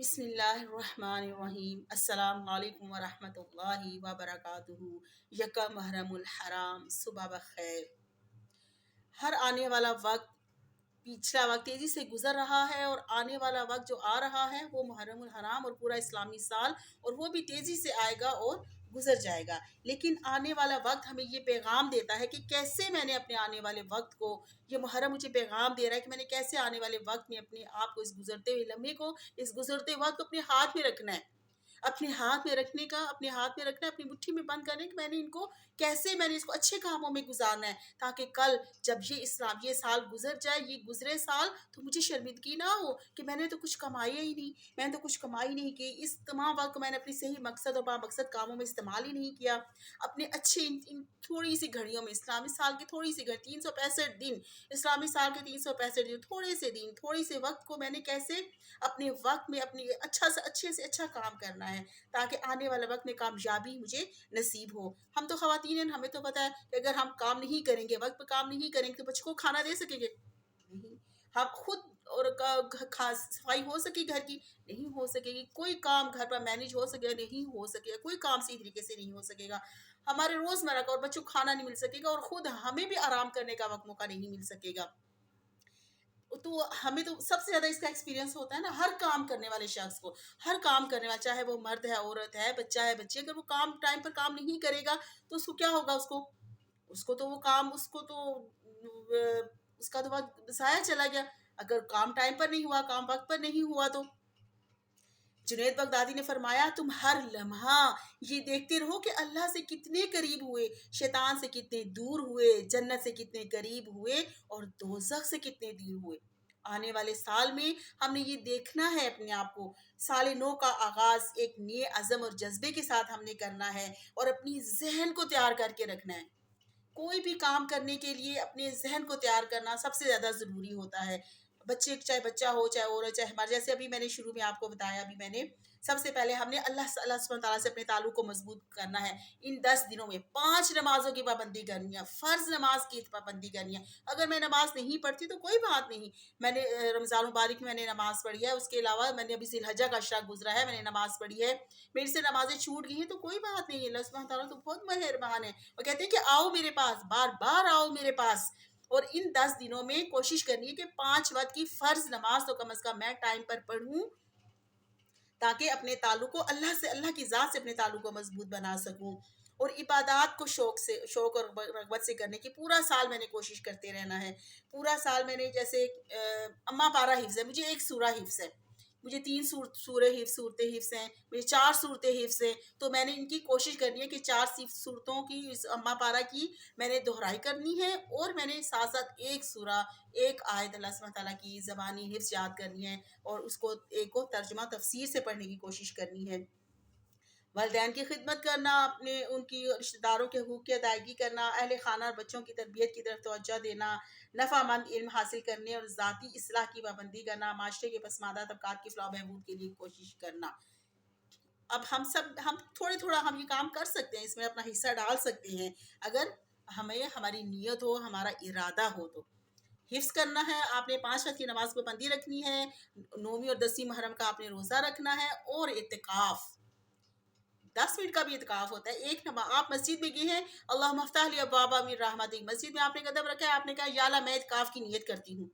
بسم اللہ الرحمن الرحیم۔ السلام علیکم ورحمۃ اللہ وبرکاتہ۔ یکم محرم الحرام، صبح بخیر۔ ہر آنے والا وقت، پچھلا وقت تیزی سے گزر رہا ہے اور آنے والا وقت جو آ رہا ہے وہ محرم الحرام اور پورا اسلامی سال، اور وہ بھی تیزی سے آئے گا اور گزر جائے گا۔ لیکن آنے والا وقت ہمیں یہ پیغام دیتا ہے کہ کیسے میں نے اپنے آنے والے وقت کو، یہ محرم مجھے پیغام دے رہا ہے کہ میں نے کیسے آنے والے وقت میں اپنے آپ کو، اس گزرتے ہوئے لمحے کو، اس گزرتے وقت کو اپنے ہاتھ میں رکھنا ہے، اپنے ہاتھ میں رکھنے کا، اپنے ہاتھ میں رکھنا ہے، اپنی مٹھی میں بند کرنے کہ میں نے ان کو کیسے، میں نے اس کو اچھے کاموں میں گزارنا ہے، تاکہ کل جب یہ سال گزر جائے، یہ گزرے سال، تو مجھے شرمندگی نہ ہو کہ میں نے تو کچھ کمایا ہی نہیں، میں نے تو کچھ کمائی نہیں کی، اس تمام وقت کو میں نے اپنی صحیح مقصد اور بامقصد کاموں میں استعمال ہی نہیں کیا، اپنے اچھے ان تھوڑی سی گھڑیوں میں، اسلامی سال کی تھوڑی سی گھڑی، 365 دن، اسلامی سال کے 365 دن، تھوڑے سے دن، تھوڑے سے وقت کو میں نے کیسے اپنے وقت میں اپنی اچھے سے اچھا کام کرنا ہے، تاکہ آنے والا وقت میں کامیابی مجھے نصیب ہو۔ ہم تو خواتین ہیں، ہمیں تو پتہ ہے کہ اگر ہم کام نہیں کریں گے، وقت پہ کام نہیں کریں گے تو بچوں کو کھانا دے سکیں گے؟ نہیں۔ ہم خود اور صفائی ہو سکے گھر کی؟ نہیں ہو سکے گی۔ کوئی کام گھر پر مینیج ہو سکے گا؟ نہیں ہو سکے گا۔ کوئی کام صحیح طریقے سے نہیں ہو سکے گا۔ ہمارے روزمرہ کا اور بچوں کو کھانا نہیں مل سکے گا، اور خود ہمیں بھی آرام کرنے کا وقت موقع نہیں مل سکے گا۔ تو ہمیں تو سب سے زیادہ اس کا ایکسپیرینس ہوتا ہے نا، ہر کام کرنے والے شخص کو، ہر کام کرنے والا، چاہے وہ مرد ہے، عورت ہے، بچہ ہے، بچی، اگر وہ کام ٹائم پر کام نہیں کرے گا تو اس کو کیا ہوگا؟ اس کو تو وہ کام، اس کا تو وقت ضائع چلا گیا۔ اگر کام ٹائم پر نہیں ہوا، کام وقت پر نہیں ہوا تو جنید بغدادی نے فرمایا، تم ہر لمحہ یہ دیکھتے رہو کہ اللہ سے کتنے قریب ہوئے، شیطان سے کتنے دور ہوئے، جنت سے کتنے قریب ہوئے، اور دوزخ سے کتنے دور ہوئے۔ آنے والے سال میں ہم نے یہ دیکھنا ہے اپنے آپ کو، سال نو کا آغاز ایک نئے عزم اور جذبے کے ساتھ ہم نے کرنا ہے، اور اپنی ذہن کو تیار کر کے رکھنا ہے۔ کوئی بھی کام کرنے کے لیے اپنے ذہن کو تیار کرنا سب سے زیادہ ضروری ہوتا ہے۔ بچے، چاہے بچہ ہو، چاہے عورت، چاہے ہمارے، جیسے ابھی میں نے شروع میں آپ کو بتایا، ابھی میں نے سب سے پہلے ہم نے اللہ سبحانہ تعالیٰ سے اپنے تعلق کو مضبوط کرنا ہے۔ ان 10 دنوں میں 5 نمازوں کی پابندی کرنی ہے، فرض نماز کی پابندی کرنی ہے۔ اگر میں نماز نہیں پڑھتی تو کوئی بات نہیں، میں نے رمضان مبارک میں نے نماز پڑھی ہے، اس کے علاوہ میں نے ابھی ذی الحجہ کا اشرا گزرا ہے، میں نے نماز پڑھی ہے، میرے سے نمازیں چھوٹ گئی ہیں تو کوئی بات نہیں ہے، اللہ سبحانہ تعالیٰ تو بہت مہربان ہے۔ وہ کہتے ہیں کہ آؤ میرے پاس، بار بار آؤ میرے پاس، اور ان 10 دنوں میں کوشش کرنی ہے کہ 5 وقت کی فرض نماز تو کم از کم میں ٹائم پر پڑھوں، تاکہ اپنے تعلق کو اللہ سے، اللہ کی ذات سے اپنے تعلق کو مضبوط بنا سکوں، اور عبادات کو شوق اور رغبت سے کرنے کی پورا سال میں نے کوشش کرتے رہنا ہے۔ پورا سال میں نے، جیسے اما پارا حفظ ہے، مجھے ایک سورہ حفظ ہے، مجھے 3 صورتیں حفظ ہیں، مجھے 4 صورتیں حفظ ہیں، تو میں نے ان کی کوشش کرنی ہے کہ 4 صورتوں کی، اس اما پارا کی میں نے دہرائی کرنی ہے، اور میں نے ساتھ ساتھ ایک سورہ، ایک آیت اللہ سبحانہ تعالیٰ کی زبانی حفظ یاد کرنی ہے، اور اس کو ایک کو ترجمہ تفسیر سے پڑھنے کی کوشش کرنی ہے۔ والدین کی خدمت کرنا، اپنے ان کی رشتہ داروں کے حقوق کی ادائیگی کرنا، اہل خانہ اور بچوں کی تربیت کی طرف توجہ دینا، نفع مند علم حاصل کرنے اور ذاتی اصلاح کی پابندی کرنا، معاشرے کے پسماندہ طبقات کی فلاح و بہبود کے لیے کوشش کرنا۔ اب ہم تھوڑا ہم یہ کام کر سکتے ہیں، اس میں اپنا حصہ ڈال سکتے ہیں، اگر ہماری نیت ہو، ہمارا ارادہ ہو تو۔ حفظ کرنا ہے، آپ نے 5 وقت کی نماز پہ پابندی رکھنی ہے، 9ویں اور 10ویں محرم کا آپ نے روزہ رکھنا ہے، اور اعتکاف 10 منٹ کا بھی اعتکاف ہوتا ہے۔ ایک نماز آپ مسجد میں گئے ہیں، اللہم افتح لی ابواب من رحمتک، مسجد میں آپ نے قدم رکھا ہے، آپ نے کہا یا اللہ میں اعتکاف کی نیت کرتی ہوں،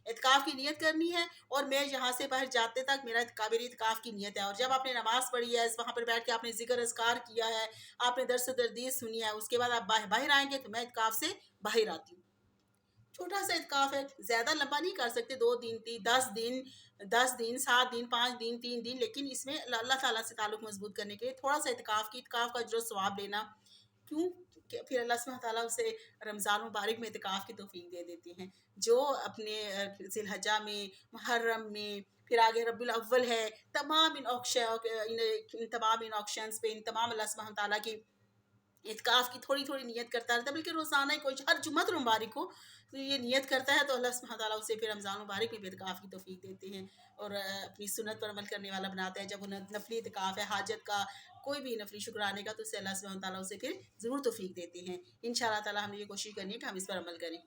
اعتکاف کی نیت کرنی ہے، اور میں یہاں سے باہر جاتے تک میری اعتکاف کی نیت ہے، اور جب آپ نے نماز پڑھی ہے، وہاں پر بیٹھ کے آپ نے ذکر اذکار کیا ہے، آپ نے درس و تدریس سنی ہے، اس کے بعد آپ باہر آئیں گے تو میں اعتکاف سے باہر آتی ہوں۔ چھوٹا سا اعتکاف ہے، زیادہ لمبا نہیں کر سکتے، 2 دن، 10 دن، 7 دن، 5 دن، 3 دن، لیکن اس میں اللہ تعالیٰ سے تعلق مضبوط کرنے کے لیے تھوڑا سا اعتکاف کا اجر و ثواب لینا، کیوں کہ پھر اللہ سبحانہ تعالیٰ اسے رمضان مبارک میں اعتکاف کی توفیق دے دیتے ہیں، جو اپنے ذی الحجہ میں، محرم میں، پھر آگے ربیع الاول ہے، تمام ان تمام آکشنز پہ، ان تمام اللہ سبحانہ تعالیٰ کی اعتکاف کی تھوڑی نیت کرتا رہتا ہے، بلکہ روزانہ ہی کوئی ہر جمعۃ مبارک کو تو یہ نیت کرتا ہے، تو اللہ سبحانہ تعالیٰ اسے پھر رمضان مبارک میں بھی اعتکاف کی توفیق دیتے ہیں، اور اپنی سنت پر عمل کرنے والا بناتا ہے۔ جب وہ نفلی اعتکاف ہے، حاجت کا، کوئی بھی نفلی شکرانے کا، تو اسے اللہ سبحانہ تعالیٰ اسے پھر ضرور توفیق دیتے ہیں۔ انشاءاللہ تعالیٰ ہم نے یہ کوشش کرنی ہے کہ ہم اس پر عمل کریں۔